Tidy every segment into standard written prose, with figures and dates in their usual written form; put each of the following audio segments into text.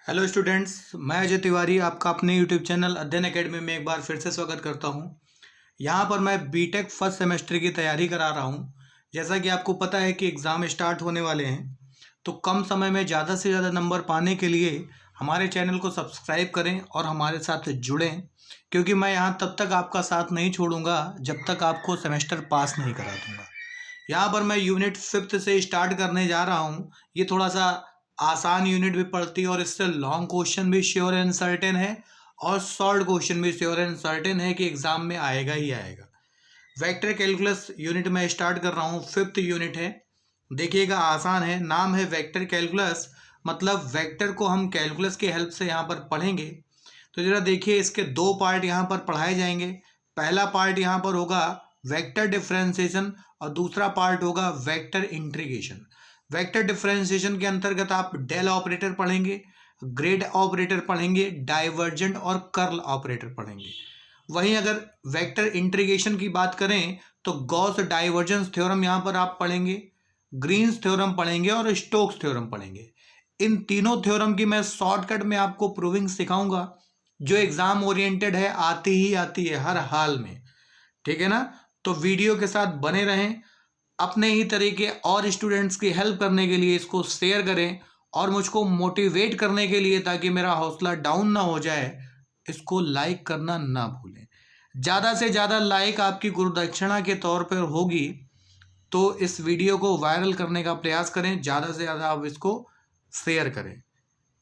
Hello students, मैं अजय तिवारी आपका अपने यूट्यूब चैनल अध्ययन एकेडमी में एक बार फिर से स्वागत करता हूं। यहां पर मैं बीटेक फर्स्ट सेमेस्टर की तैयारी करा रहा हूं। जैसा कि आपको पता है कि एग्ज़ाम स्टार्ट होने वाले हैं, तो कम समय में ज़्यादा से ज़्यादा नंबर पाने के लिए हमारे चैनल को सब्सक्राइब करें और हमारे साथ जुड़ें, क्योंकि मैं यहाँ तब तक आपका साथ नहीं छोड़ूंगा जब तक आपको सेमेस्टर पास नहीं करा दूंगा। यहाँ पर मैं यूनिट 5th से स्टार्ट करने जा रहा हूँ। ये थोड़ा सा आसान यूनिट भी पड़ती है और इससे लॉन्ग क्वेश्चन भी श्योर एंड सर्टेन है और शॉर्ट क्वेश्चन भी श्योर एंड सर्टेन है कि एग्जाम में आएगा ही आएगा। वेक्टर कैलकुलस यूनिट में स्टार्ट कर रहा हूँ, 5th यूनिट है। देखिएगा, आसान है, नाम है वेक्टर कैलकुलस, मतलब वेक्टर को हम कैलकुलस की हेल्प से यहाँ पर पढ़ेंगे। तो जरा देखिए, इसके दो पार्ट यहाँ पर पढ़ाए जाएंगे। पहला पार्ट यहाँ पर होगा वेक्टर डिफरेंशिएशन और दूसरा पार्ट होगा वेक्टर इंटीग्रेशन। वेक्टर डिफरेंशिएशन के अंतर्गत आप डेल ऑपरेटर पढ़ेंगे, ग्रेड ऑपरेटर पढ़ेंगे, डाइवर्जेंट और कर्ल ऑपरेटर पढ़ेंगे। वहीं अगर वेक्टर इंटीग्रेशन की बात करें तो गॉस डाइवर्जेंस थ्योरम यहाँ पर आप पढ़ेंगे, ग्रीन्स थ्योरम पढ़ेंगे और स्टोक्स थ्योरम पढ़ेंगे। इन तीनों थ्योरम की मैं शॉर्टकट में आपको प्रूविंग सिखाऊंगा, जो एग्जाम ओरिएंटेड है, आती ही आती है हर हाल में। ठीक है ना? तो वीडियो के साथ बने रहें। अपने ही तरीके और स्टूडेंट्स की हेल्प करने के लिए इसको शेयर करें और मुझको मोटिवेट करने के लिए, ताकि मेरा हौसला डाउन ना हो जाए, इसको लाइक करना ना भूलें। ज़्यादा से ज़्यादा लाइक आपकी गुरुदक्षिणा के तौर पर होगी, तो इस वीडियो को वायरल करने का प्रयास करें, ज़्यादा से ज़्यादा आप इसको शेयर करें।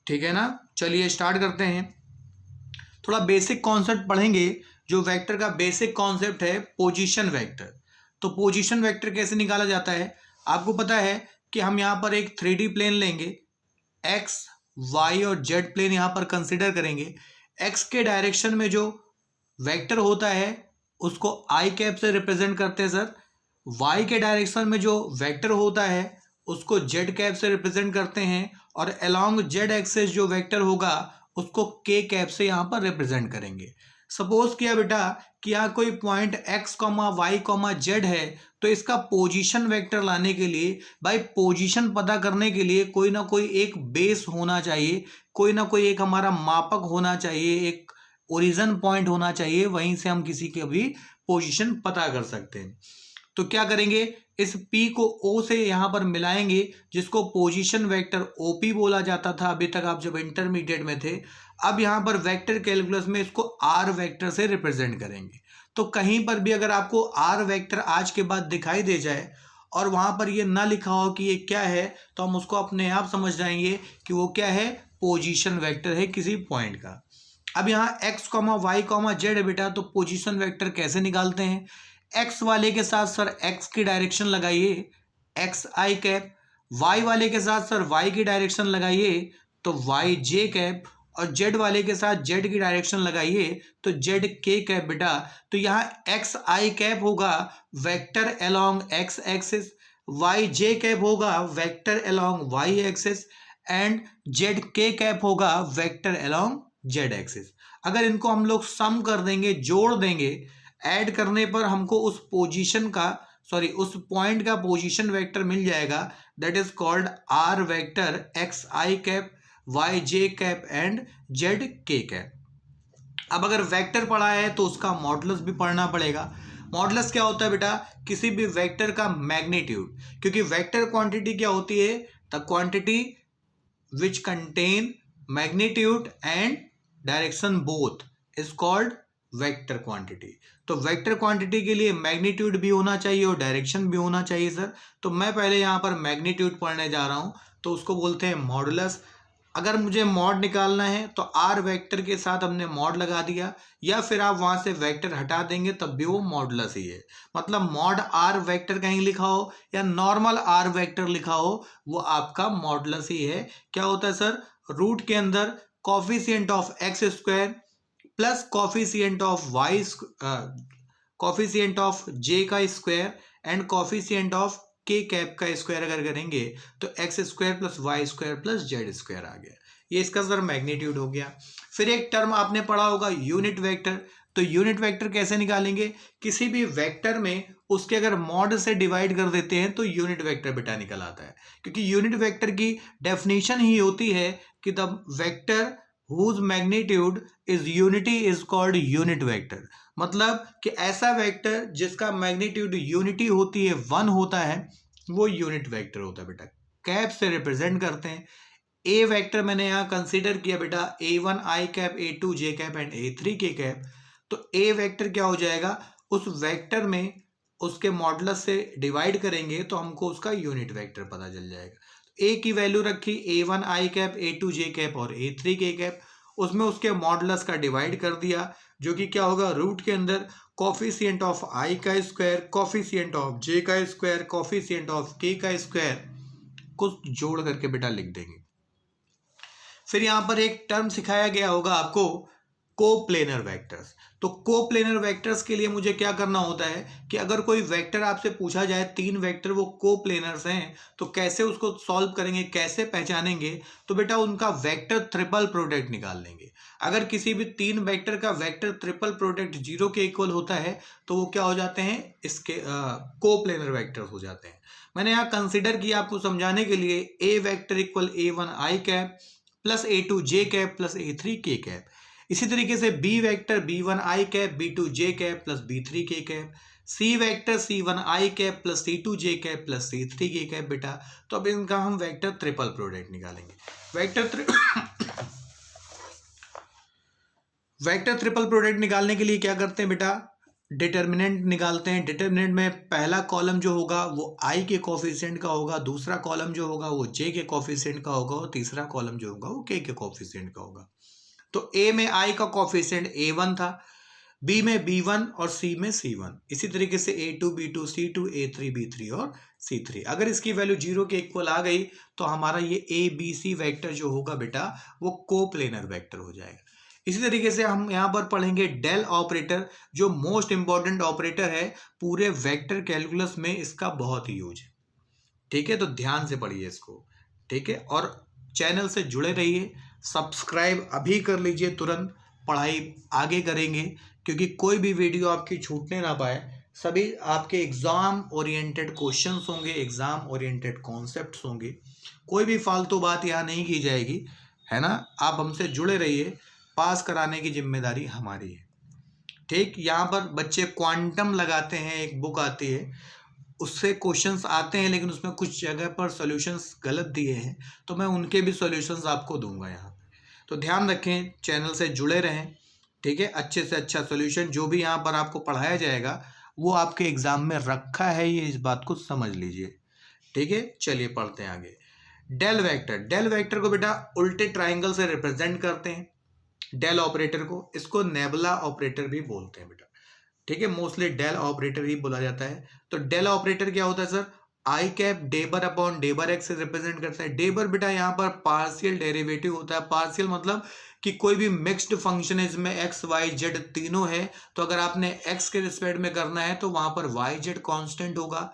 ठीक है ना? चलिए स्टार्ट करते हैं। थोड़ा बेसिक कॉन्सेप्ट पढ़ेंगे। जो वेक्टर का बेसिक कॉन्सेप्ट है पोजीशन वेक्टर। तो पोजीशन वेक्टर कैसे निकाला जाता है? आपको पता है कि हम यहाँ पर एक 3D प्लेन लेंगे, एक्स वाई और जेड प्लेन यहाँ पर कंसिडर करेंगे। एक्स के डायरेक्शन में जो वेक्टर होता है उसको आई कैप से रिप्रेजेंट करते हैं सर। वाई के डायरेक्शन में जो वेक्टर होता है उसको जेड कैप से रिप्रेजेंट करते हैं, और अलोंग जेड एक्सेस जो वेक्टर होगा उसको के कैप से यहाँ पर रिप्रेजेंट करेंगे। सपोज किया बेटा कि यहाँ कोई point x comma y comma z है, तो इसका पोजीशन वेक्टर लाने के लिए, भाई पोजीशन पता करने के लिए कोई ना कोई एक बेस होना चाहिए, कोई ना कोई एक हमारा मापक होना चाहिए, एक ओरिजिन पॉइंट होना चाहिए, वहीं से हम किसी के भी पोजीशन पता कर सकते हैं। तो क्या करेंगे, इस P को O से यहाँ पर मिलाएंगे, जिसको पोजीशन वेक्टर OP बोला जाता था अभी तक आप जब इंटरमीडिएट में थे। अब यहाँ पर वेक्टर कैलकुलस में इसको R वेक्टर से रिप्रेजेंट करेंगे। तो कहीं पर भी अगर आपको R वेक्टर आज के बाद दिखाई दे जाए और वहाँ पर ये ना लिखा हो कि ये क्या है, तो हम उसको अपने आप समझ जाएंगे कि वो क्या है, पोजीशन वेक्टर है किसी पॉइंट का। अब यहाँ x comma y comma z है बेटा, तो पोजीशन वेक्टर कैसे निकालते हैं? एक्स वाले के साथ सर एक्स की डायरेक्शन लगाइए, एक्स आई कैप। वाई वाले के साथ सर वाई की डायरेक्शन लगाइए, तो वाई जे कैप। और जेड वाले के साथ जेड की डायरेक्शन लगाइए, तो जेड के कैप बेटा। तो यहाँ एक्स आई कैप होगा vector along X axis, Y जे कैप होगा vector along Y axis, and Z के कैप होगा वेक्टर अलोंग जेड एक्सिस। अगर इनको हम लोग सम कर देंगे, जोड़ देंगे, ऐड करने पर हमको उस पोजीशन का, सॉरी उस पॉइंट का पोजीशन वेक्टर मिल जाएगा। That is called r vector x I cap, y J cap and Z के कैप। अब अगर वेक्टर पढ़ा है तो उसका मॉडुलस भी पढ़ना पड़ेगा। मॉडुलस क्या होता है बेटा? किसी भी वेक्टर का मैग्नीट्यूड। क्योंकि वेक्टर क्वांटिटी क्या होती है? The quantity which contain magnitude and direction both is called vector quantity. तो वेक्टर क्वांटिटी के लिए मैग्नीट्यूड भी होना चाहिए और डायरेक्शन भी होना चाहिए सर। तो मैं पहले यहाँ पर मैग्नीट्यूड पढ़ने जा रहा हूँ, तो उसको बोलते हैं मॉडुलस। अगर मुझे मॉड निकालना है तो आर वेक्टर के साथ हमने मॉड लगा दिया, या फिर आप वहां से वेक्टर हटा देंगे तब भी वो मॉडुलस ही है। मतलब मॉड आर वेक्टर कहीं लिखा हो या नॉर्मल आर वेक्टर लिखा हो, वो आपका मॉडुलस ही है। क्या होता है सर? रूट के अंदर coefficient of X square plus coefficient of Y, coefficient of J का square and coefficient of K cap का स्क्वायर अगर करेंगे तो X square plus Y square plus Z square आ गया। ये इसका सर मैग्नीट्यूड हो गया। फिर एक टर्म आपने पढ़ा होगा यूनिट वेक्टर। तो यूनिट वेक्टर कैसे निकालेंगे? किसी भी वेक्टर में उसके अगर मॉड से डिवाइड कर देते हैं तो यूनिट वेक्टर बेटा निकल आता है, क्योंकि यूनिट वेक्टर की डेफिनेशन ही होती है कि the vector whose magnitude is unity is called unit vector. मतलब कि ऐसा वेक्टर जिसका मैग्नीट्यूड यूनिटी होती है, 1 होता है, वो यूनिट वेक्टर होता है बेटा। कैप से रिप्रेजेंट करते हैं। ए वेक्टर मैंने यहाँ कंसीडर किया बेटा A1 I cap, A2 J cap and A3 K cap. तो ए वेक्टर क्या हो जाएगा? उस वेक्टर में उसके मॉडुलस से डिवाइड करेंगे तो हमको उसका यूनिट वेक्टर पता चल जाएगा। ए की वैल्यू रखी A1 I cap, A2 J cap और A3 K कैप, उसमें उसके मॉडुलस का डिवाइड कर दिया, जो कि क्या होगा? रूट के अंदर कॉफिशिएंट ऑफ I का स्क्वायर, कॉफिशिएंट ऑफ J का स्क्वायर, कॉफिशिएंट ऑफ K का स्क्वायर को जोड़ करके बेटा लिख देंगे। फिर यहां पर एक टर्म सिखाया गया होगा आपको, कोप्लेनर वेक्टर्स। तो कोप्लेनर वेक्टर्स के लिए मुझे क्या करना होता है कि अगर कोई वेक्टर आपसे पूछा जाए, 3 वेक्टर वो कोप्लेनर्स हैं, तो कैसे उसको सॉल्व करेंगे, कैसे पहचानेंगे? तो बेटा उनका वेक्टर ट्रिपल प्रोडक्ट निकाल लेंगे। अगर किसी भी 3 वेक्टर का वेक्टर ट्रिपल प्रोडक्ट 0 के इक्वल होता है तो वो क्या हो जाते हैं? इसके कोप्लेनर वेक्टर हो जाते हैं। मैंने यहाँ कंसिडर किया आपको समझाने के लिए, A vector equal A1 I cap plus A2 J cap plus A3 K cap. इसी तरीके से B vector B1 I cap, B2 J cap plus B3 K cap. C vector C1 I cap plus C2 J cap plus C3 K cap बेटा। तो अब इनका हम vector triple product निकालेंगे। Vector triple product निकालने के लिए क्या करते हैं बेटा? डिटर्मिनेंट निकालते हैं। डिटर्मिनेंट में पहला कॉलम जो होगा वो I के कोफिशिएंट का होगा, दूसरा कॉलम जो होगा वो J के कोफिशिएंट का होगा और तीसरा कॉलम जो होगा वो K के कोफिशिएंट का होगा। तो A में I का कोफिशिएंट A1 था, B में B1 और C में C1। इसी तरीके से A2 B2 C2 A3 B3 और C3। अगर इसकी वैल्यू 0 के इक्वल आ गई तो हमारा ये ABC वेक्टर जो होगा बेटा वो कोप्लेनर वेक्टर हो जाएगा। इसी तरीके से हम यहाँ पर पढ़ेंगे डेल ऑपरेटर, जो मोस्ट इंपॉर्टेंट ऑपरेटर है पूरे वेक्टर कैलकुलस में, इसका बहुत ही यूज है। ठीक है, तो ध्यान से पढ़िए इसको। ठीक है, और चैनल से जुड़े रहिए, सब्सक्राइब अभी कर लीजिए, तुरंत पढ़ाई आगे करेंगे, क्योंकि कोई भी वीडियो आपकी छूटने ना पाए। सभी आपके एग्जाम ओरिएंटेड क्वेश्चंस होंगे, एग्जाम ओरिएंटेड कॉन्सेप्ट्स होंगे, कोई भी फालतू बात यहाँ नहीं की जाएगी, है ना। आप हमसे जुड़े रहिए, पास कराने की जिम्मेदारी हमारी है। ठीक, यहाँ पर बच्चे क्वांटम लगाते हैं, एक बुक आती है, उससे क्वेश्चंस आते हैं, लेकिन उसमें कुछ जगह पर सॉल्यूशंस गलत दिए हैं, तो मैं उनके भी सॉल्यूशंस आपको दूंगा यहाँ पे। तो ध्यान रखें, चैनल से जुड़े रहें। ठीक है, अच्छे से अच्छा सॉल्यूशन जो भी यहाँ पर आपको पढ़ाया जाएगा वो आपके एग्जाम में रखा है, ये इस बात को समझ लीजिए। ठीक है, चलिए पढ़ते हैं आगे। डेल वेक्टर, डेल वेक्टर को बेटा उल्टे ट्राइंगल से रिप्रेजेंट करते हैं। डेल ऑपरेटर को, इसको नेबुला ऑपरेटर भी बोलते हैं बेटा। ठीक है, मोस्टली डेल ऑपरेटर ही बोला जाता है। तो डेल ऑपरेटर क्या होता है सर? आई कैप डेबर अपॉन डेबर एक्स से रिप्रेजेंट करता है। डेबर बेटा यहाँ पर पार्शियल डेरिवेटिव होता है। पार्शियल मतलब कि कोई भी मिक्स्ड फंक्शन है इसमें एक्स वाई जेड तीनों है, तो अगर आपने एक्स के रिस्पेक्ट में करना है तो वहां पर वाई जेड कॉन्स्टेंट होगा,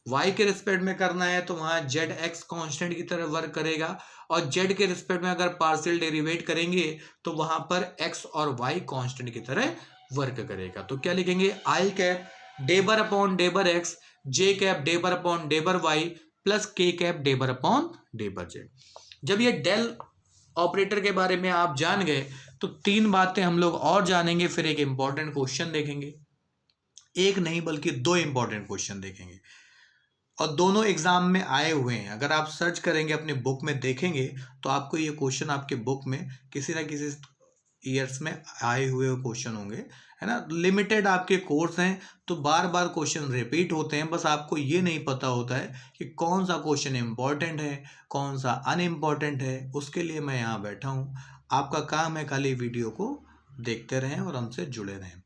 वाई के रिस्पेक्ट में करना है तो वहां जेड एक्स कॉन्स्टेंट की तरह वर्क करेगा, और जेड के रिस्पेक्ट में अगर पार्शियल डेरिवेट करेंगे तो वहां पर एक्स और वाई कॉन्स्टेंट की तरह वर्क करेगा। तो क्या लिखेंगे? आई कैप डेबर अपॉन डेबर एक्स, जे cap डेबर upon del Y plus K cap डेबर upon del Z. जब ये डेल ऑपरेटर के बारे में आप जान गए तो 3 बातें हम लोग और जानेंगे, फिर एक इंपॉर्टेंट क्वेश्चन देखेंगे। एक नहीं बल्कि 2 इंपॉर्टेंट क्वेश्चन देखेंगे, और दोनों एग्जाम में आए हुए हैं। अगर आप सर्च करेंगे अपने बुक में देखेंगे तो आपको ये क्वेश्चन आपके बुक में किसी ना किसी ईयर्स में आए हुए क्वेश्चन होंगे, है ना। लिमिटेड आपके कोर्स हैं तो बार बार क्वेश्चन रिपीट होते हैं, बस आपको ये नहीं पता होता है कि कौन सा क्वेश्चन इम्पॉर्टेंट है, कौन सा अनइम्पॉर्टेंट है। उसके लिए मैं यहाँ बैठा हूँ, आपका काम है खाली वीडियो को देखते रहें और हमसे जुड़े रहें।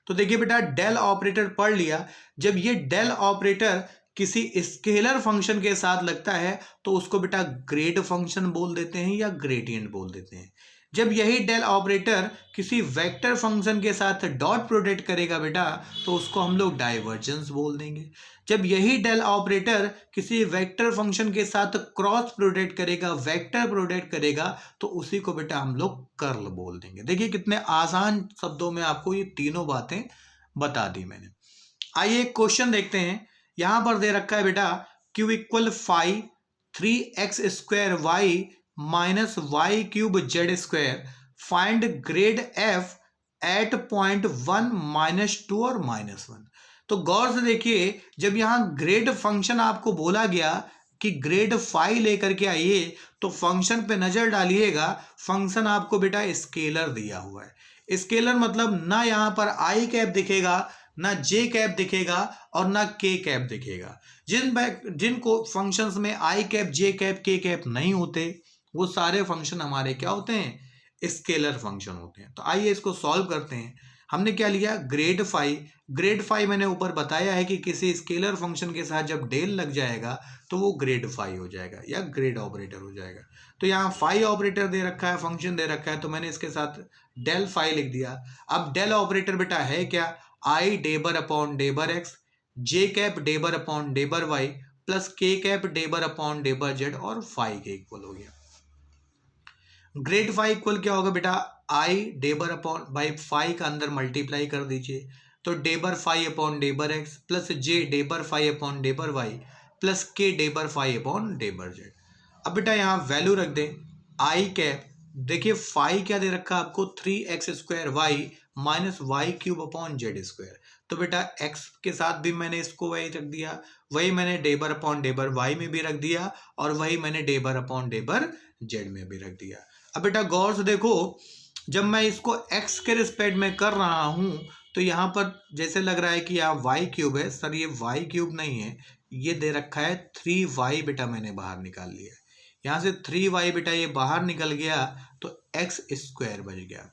तो देखिए बेटा, डेल ऑपरेटर पढ़ लिया। जब ये डेल ऑपरेटर किसी स्केलर फंक्शन के साथ लगता है तो उसको बेटा ग्रेड फंक्शन बोल देते हैं या ग्रेडियंट बोल देते हैं। जब यही डेल ऑपरेटर किसी वेक्टर फंक्शन के साथ डॉट प्रोडक्ट करेगा बेटा तो उसको हम लोग डाइवर्जेंस बोल देंगे। जब यही डेल ऑपरेटर किसी वेक्टर फंक्शन के साथ क्रॉस प्रोडक्ट करेगा, वेक्टर प्रोडक्ट करेगा, तो उसी को बेटा हम लोग कर्ल बोल देंगे। देखिए कितने आसान शब्दों में आपको ये तीनों बातें बता दी मैंने। आइए एक क्वेश्चन देखते हैं। यहां पर दे रखा है बेटा q equal 5 3x² y minus y cube z square, find grad f at point 1 -2 और -1। तो गौर से देखिए, जब यहां ग्रेड फंक्शन आपको बोला गया कि ग्रेड फाई लेकर के आइए, तो फंक्शन पे नजर डालिएगा। फंक्शन आपको बेटा स्केलर दिया हुआ है। स्केलर मतलब ना यहां पर आई कैप दिखेगा, ना जे कैप दिखेगा और ना के कैप दिखेगा। जिनको फंक्शंस में आई कैप, जे कैप, के कैप नहीं होते, वो सारे फंक्शन हमारे क्या होते हैं? स्केलर फंक्शन होते हैं। तो आइए इसको सॉल्व करते हैं। हमने क्या लिया? ग्रेड फाई मैंने ऊपर बताया है कि किसी स्केलर फंक्शन के साथ जब डेल लग जाएगा तो वो ग्रेड फाई हो जाएगा या ग्रेड ऑपरेटर हो जाएगा। तो यहाँ फाई ऑपरेटर दे रखा है, फंक्शन दे रखा है, तो मैंने इसके साथ डेल फाई लिख दिया। अब डेल ऑपरेटर बेटा है क्या? आई डेबर अपॉन डेबर एक्स, जे cap डेबर upon del Y plus K cap डेबर upon del Z और फाई के इक्वल हो गया। ग्रेड फाई इक्वल क्या होगा बेटा? आई डेबर अपॉन बाई फाई का अंदर मल्टीप्लाई कर दीजिए, तो डेबर phi upon del X plus जे डेबर phi upon del Y plus के डेबर फाई अपॉन डेबर जेड। अब बेटा यहाँ वैल्यू रख दें। आई कैप, देखिए फाई क्या दे रखा है आपको? 3x² y minus y cube upon z square. तो बेटा x के साथ भी मैंने इसको वही रख दिया, वही मैंने डेबर अपॉन डेबर वाई में भी रख दिया और वही मैंने डेबर अपॉन डेबर जेड में भी रख दिया। अब बेटा गौर से देखो, जब मैं इसको x के रिस्पेक्ट में कर रहा हूं तो यहाँ पर जैसे लग रहा है कि यहाँ y क्यूब है। सर ये y क्यूब नहीं है, ये दे रखा है 3y बेटा, मैंने बाहर निकाल लिया। यहाँ से 3y बेटा ये बाहर निकल गया तो x² बच गया।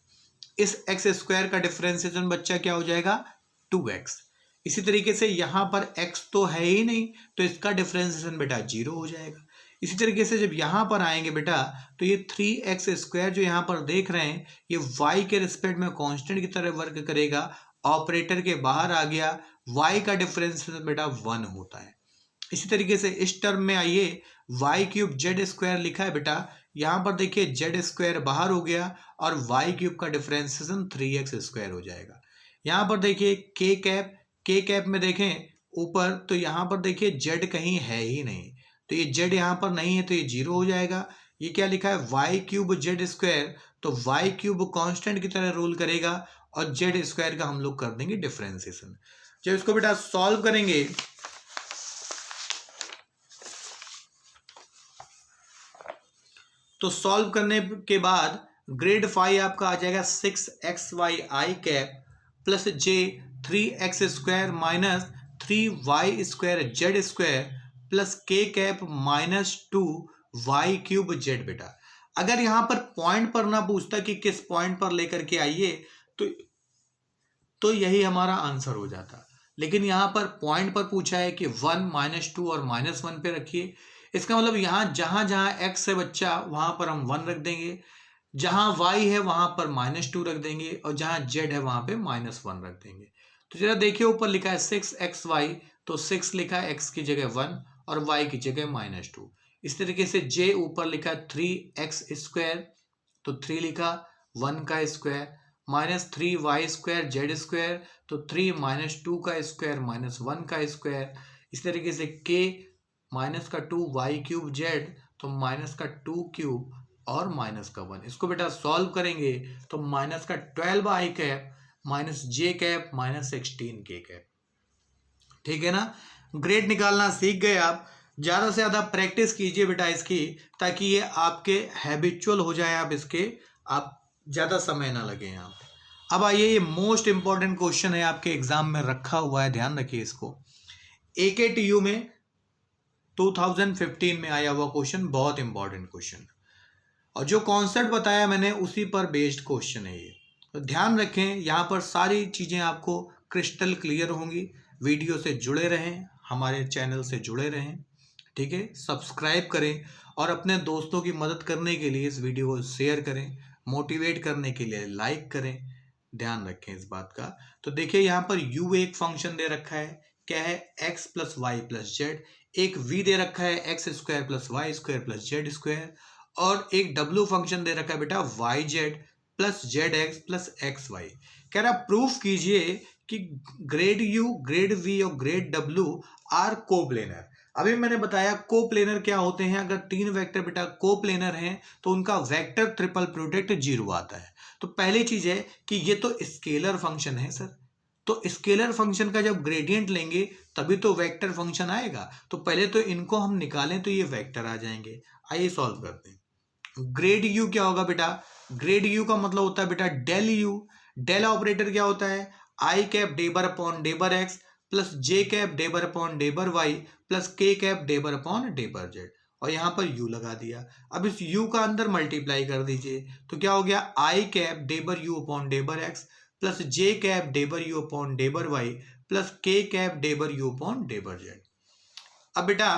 इस x² का डिफरेंशिएशन बच्चा क्या हो जाएगा? 2x। इसी तरीके से यहाँ पर x तो है ही नहीं, तो इसका डिफरेंशिएशन बेटा 0 हो जाएगा। इसी तरीके से जब यहाँ पर आएंगे बेटा तो ये 3x² जो यहाँ पर देख रहे हैं, ये y के रिस्पेक्ट में कांस्टेंट की तरह वर्क करेगा। ऑपरेटर के बाहर आ गया, y का डिफरेंशिएशन बेटा 1 होता है। इसी तरीके से इस टर्म में आइए, वाई क्यूब जेड स्क्वायर लिखा है बेटा, यहाँ पर देखिए जेड स्क्वायर बाहर हो गया और वाई क्यूब का डिफरेंशिएशन 3x² हो जाएगा। यहाँ पर देखिए के कैप में देखें ऊपर, तो यहाँ पर देखिए जेड कहीं है ही नहीं, तो ये जेड यहाँ पर नहीं है तो ये 0 हो जाएगा। ये क्या लिखा है? वाई क्यूब जेड स्क्वायर, तो वाई क्यूब कांस्टेंट की तरह रूल करेगा और जेड स्क्वायर का हम लोग कर देंगे डिफरेंशिएशन। जब इसको बेटा सॉल्व करेंगे तो सॉल्व करने के बाद ग्रेड फाई आपका आ जाएगा 6xy I cap plus J 3x² minus 3y² Z square plus K cap minus 2y cube Z बेटा। अगर यहाँ पर पॉइंट पर ना पूछता कि किस पॉइंट पर लेकर के आइए तो यही हमारा आंसर हो जाता, लेकिन यहाँ पर पॉइंट पर पूछा है कि 1 -2 और -1 पे रखिए। इसका मतलब यहाँ जहाँ जहाँ x है बच्चा वहाँ पर हम 1 रख देंगे, जहाँ y है वहाँ पर -2 रख देंगे और जहाँ z है वहाँ पे -1 रख देंगे। तो जरा देखिए ऊपर लिखा है 6xy, तो 6 लिखा है x की जगह 1 और y की जगह -2। इस तरीके से j ऊपर लिखा है 3x², तो 3 लिखा 1 का square minus 3y² Z square, तो 3 -2 का स्क्वायर माइनस 1 का स्क्वायर। इस तरीके से k माइनस का 2y क्यूब जेड, तो माइनस का 2 क्यूब और माइनस का 1। इसको बेटा सॉल्व करेंगे तो माइनस का 12 आई कैप माइनस जे कैप माइनस 16 के कैप। ठीक है ना? ग्रेड निकालना सीख गए आप। ज़्यादा से ज़्यादा प्रैक्टिस कीजिए बेटा इसकी, ताकि ये आपके हैबिचुअल हो जाए, आप इसके आप ज़्यादा समय ना लगे यहाँ पे। अब आइए, ये मोस्ट इंपॉर्टेंट क्वेश्चन है, आपके एग्जाम में रखा हुआ है, ध्यान रखिए इसको। AKTU में 2015 में आया हुआ क्वेश्चन, बहुत इंपॉर्टेंट क्वेश्चन, और जो कॉन्सेप्ट बताया मैंने उसी पर बेस्ड क्वेश्चन है ये। तो ध्यान रखें, यहाँ पर सारी चीज़ें आपको क्रिस्टल क्लियर होंगी। वीडियो से जुड़े रहें, हमारे चैनल से जुड़े रहें, ठीक है? सब्सक्राइब करें और अपने दोस्तों की मदद करने के लिए इस वीडियो को शेयर करें। मोटिवेट करने के लिए लाइक करें, ध्यान रखें इस बात का। तो देखिए यहाँ पर u एक फंक्शन दे रखा है, क्या है, x plus y plus z. एक v दे रखा है x square plus Y square plus Z square. और एक w फंक्शन दे रखा है बेटा y z plus z x plus x y. कह रहा प्रूफ कीजिए कि ग्रेड u, ग्रेड v और ग्रेड w आर कोप्लेनर। अभी मैंने बताया कोप्लेनर क्या होते हैं। अगर तीन वेक्टर बेटा कोप्लेनर हैं तो उनका वेक्टर ट्रिपल प्रोडक्ट 0 आता है। तो पहली चीज है कि ये तो स्केलर फंक्शन है सर, तो स्केलर फंक्शन का जब ग्रेडियंट लेंगे तभी तो वेक्टर फंक्शन आएगा। तो पहले तो इनको हम निकालें तो ये वेक्टर आ जाएंगे। आइए सॉल्व करते हैं। ग्रेड यू क्या होगा बेटा, ग्रेड यू का मतलब होता है बेटा डेल यू। डेल ऑपरेटर क्या होता है, आई cap डेबर upon del X plus J cap डेबर upon del Y plus K cap डेबर upon del Z. और यहां पर u लगा दिया। अब इस u का अंदर मल्टीप्लाई कर दीजिए तो क्या हो गया, I cap del u upon del X plus J cap del u upon del Y plus K cap del u upon del Z. अब बेटा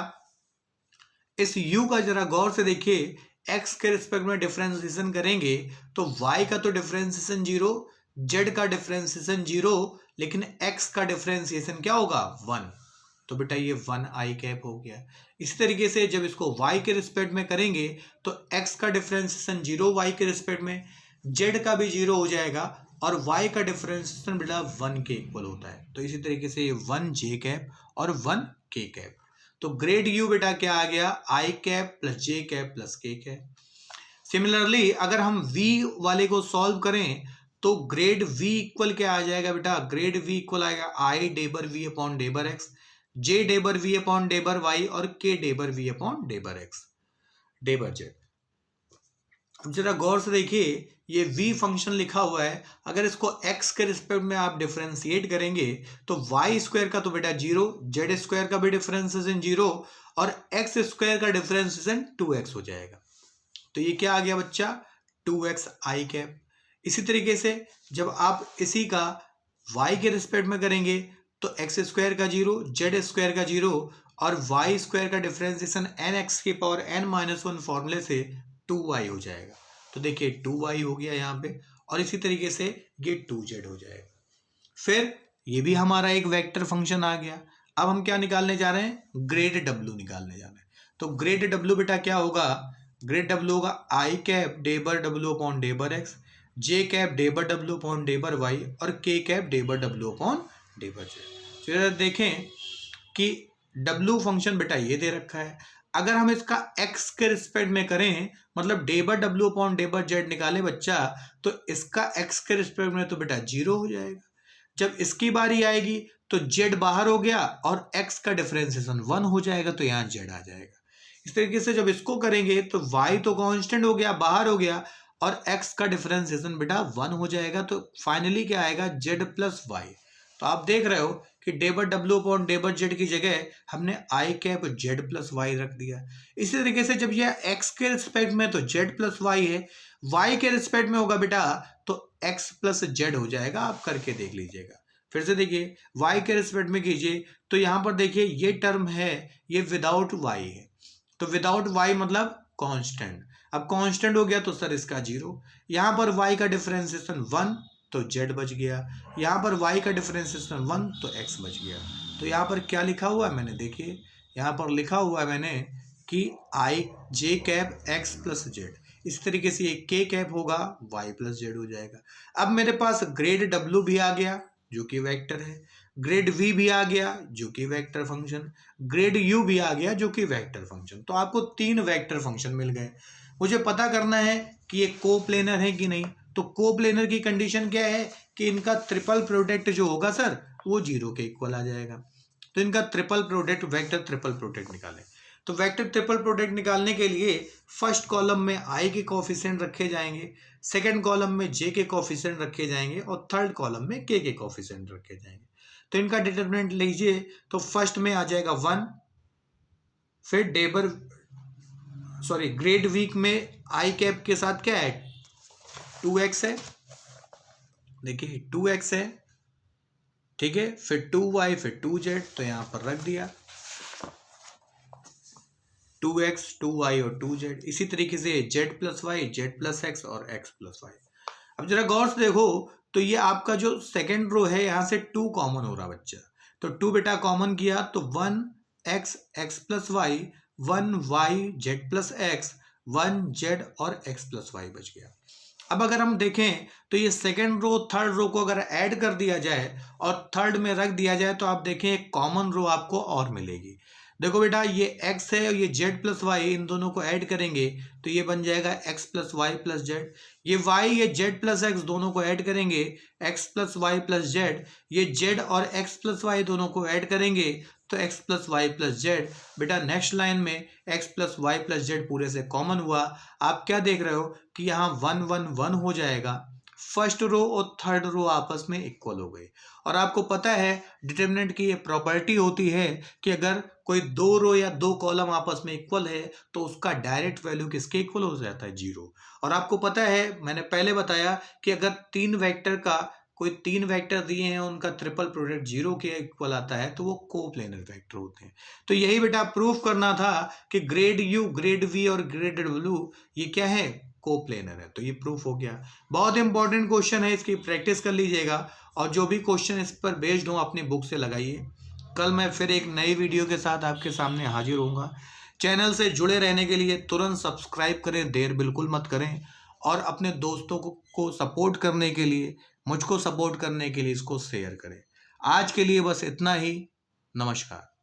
इस u का जरा गौर से देखिए, x के रिस्पेक्ट में डिफरेंशिएशन करेंगे तो y का तो डिफरेंशिएशन 0, z का डिफरेंशिएशन 0, लेकिन x का डिफरेंशिएशन क्या होगा 1। तो बेटा ये 1 आई कैप हो गया। इसी तरीके से जब इसको y के रिस्पेक्ट में करेंगे तो x का डिफरेंशिएशन 0 y के रिस्पेक्ट में, z का भी 0 हो जाएगा और y का डिफरेंशिएशन बेटा 1 के इक्वल होता है। तो इसी तरीके से ये 1 जे कैप और 1 के कैप। तो ग्रेड u बेटा क्या आ गया, I cap plus J cap plus K cap. Similarly अगर हम v वाले को सॉल्व करें तो ग्रेड v इक्वल क्या आ जाएगा बेटा, ग्रेड v इक्वल आएगा I del v upon del X, J del v upon del y और k del v upon del x del z। अब जरा गौर से देखिए, ये v फंक्शन लिखा हुआ है, अगर इसको x के रिस्पेक्ट में आप डिफरेंशिएट करेंगे तो y स्क्वायर का तो बेटा 0, z स्क्वायर का भी डिफरेंशिएशन 0 और x स्क्वायर का डिफरेंशिएशन 2x हो जाएगा। तो ये क्या आ गया बच्चा, 2x आई कैप। इसी तरीके से जब आप इसी का y के रिस्पेक्ट में करेंगे तो x स्क्वायर का 0, z स्क्वायर का 0 और y स्क्वायर का डिफरेंशिएशन nx की पावर n-1 फॉर्मूले से 2y हो जाएगा। तो देखिए 2y हो गया यहाँ पे और इसी तरीके से ये 2z हो जाएगा। फिर ये भी हमारा एक वेक्टर फंक्शन आ गया। अब हम क्या निकालने जा रहे हैं, ग्रेड w निकालने जा रहे हैं। तो ग्रेड w बेटा क्या होगा, ग्रेड w होगा आई cap डेबर w upon del X, जे cap डेबर w upon del Y और के cap डेबर w upon del Z. तो देखें कि w फंक्शन बेटा ये दे रखा है, अगर हम इसका x के रिस्पेक्ट में करें मतलब डेबर w अपॉन डेबर जेड निकाले बच्चा, तो इसका x के रिस्पेक्ट में तो बेटा 0 हो जाएगा। जब इसकी बारी आएगी तो z बाहर हो गया और x का डिफरेंशिएशन 1 हो जाएगा, तो यहाँ z आ जाएगा। इस तरीके से जब इसको करेंगे तो y तो कांस्टेंट हो गया, बाहर हो गया और x का डिफरेंशिएशन बेटा 1 हो जाएगा। तो फाइनली क्या आएगा, z प्लस वाई। तो आप देख रहे हो कि डेबर w अपॉन डेबर जेड की जगह हमने आई कैप z प्लस वाई रख दिया। इसी तरीके से जब यह x के रिस्पेक्ट में तो z प्लस वाई है, y के रिस्पेक्ट में होगा बेटा तो x प्लस जेड हो जाएगा। आप करके देख लीजिएगा। फिर से देखिए y के रिस्पेक्ट में कीजिए तो यहाँ पर देखिए ये टर्म है ये विदाउट y है, तो विदाउट y मतलब कांस्टेंट। अब कांस्टेंट हो गया तो सर इसका 0, यहाँ पर y का डिफरेंशिएशन 1 तो z बच गया, यहाँ पर y का डिफरेंशिएशन 1 तो x बच गया। तो यहाँ पर क्या लिखा हुआ है मैंने, देखिए यहाँ पर लिखा हुआ है मैंने कि आई जे कैप x प्लस जेड। इस तरीके से एक k कैप होगा y प्लस जेड हो जाएगा। अब मेरे पास ग्रेड w भी आ गया जो कि वेक्टर है, ग्रेड v भी आ गया जो कि वेक्टर फंक्शन, ग्रेड u भी आ गया जो कि वेक्टर फंक्शन। तो आपको 3 वेक्टर फंक्शन मिल गए। मुझे पता करना है कि ये कोप्लेनर है कि नहीं। तो कोप्लेनर की कंडीशन क्या है कि इनका ट्रिपल प्रोडक्ट जो होगा सर वो 0 के इक्वल आ जाएगा। तो इनका triple product, vector triple product निकालें। तो वेक्टर ट्रिपल प्रोडक्ट निकालने के लिए फर्स्ट कॉलम में आई के कोफिशिएंट रखे जाएंगे, सेकंड कॉलम में जे के कोफिशिएंट रखे जाएंगे और थर्ड कॉलम में के कोफिशिएंट रखे जाएंगे। तो इनका डिटरमिनेंट लीजिए तो फर्स्ट में आ जाएगा 1, फिर ग्रेड वीक में आई कैप के साथ क्या है 2x है, देखिए 2x है, ठीक है, फिर 2y फिर 2z, तो यहां पर रख दिया 2x 2y और 2z। इसी तरीके से z plus y, z plus x और x प्लस वाई। अब जरा गौर से देखो तो ये आपका जो सेकेंड रो है यहाँ से 2 कॉमन हो रहा बच्चा, तो 2 बेटा कॉमन किया तो 1x x plus y, 1y z plus x, 1z और x प्लस वाई बच गया। अब अगर हम देखें तो ये सेकेंड रो थर्ड रो को अगर ऐड कर दिया जाए और थर्ड में रख दिया जाए तो आप देखें एक कॉमन रो आपको और मिलेगी। देखो बेटा ये x है और ये z प्लस वाई, इन दोनों को ऐड करेंगे तो ये बन जाएगा x plus y plus z. ये y ये z प्लस एक्स दोनों को ऐड करेंगे x plus y plus z. ये z और x प्लस वाई दोनों को ऐड करेंगे तो x plus y plus z. बेटा नेक्स्ट लाइन में x plus y plus z पूरे से कॉमन हुआ। आप क्या देख रहे हो कि यहाँ 1 1 1 हो जाएगा, फर्स्ट रो और थर्ड रो आपस में इक्वल हो गई। और आपको पता है डिटर्मिनेंट की ये प्रॉपर्टी होती है कि अगर कोई दो रो या दो कॉलम आपस में इक्वल है तो उसका डायरेक्ट वैल्यू किसके इक्वल हो जाता है, जीरो। और आपको पता है मैंने पहले बताया कि अगर तीन वेक्टर का कोई तीन वेक्टर दिए हैं उनका ट्रिपल प्रोडक्ट जीरो के इक्वल आता है तो वो कोप्लेनर वेक्टर होते हैं। तो यही बेटा प्रूफ करना था कि ग्रेड यू, ग्रेड वी और ग्रेड डब्ल्यू ये क्या है, कोप्लेनर है। तो ये प्रूफ हो गया। बहुत इंपॉर्टेंट क्वेश्चन है, इसकी प्रैक्टिस कर लीजिएगा और जो भी क्वेश्चन इस पर बेस्ड हो अपनी बुक से लगाइए। कल मैं फिर एक नई वीडियो के साथ आपके सामने हाजिर होऊंगा। चैनल से जुड़े रहने के लिए तुरंत सब्सक्राइब करें, देर बिल्कुल मत करें। और अपने दोस्तों को सपोर्ट करने के लिए, मुझको सपोर्ट करने के लिए इसको शेयर करें। आज के लिए बस इतना ही। नमस्कार।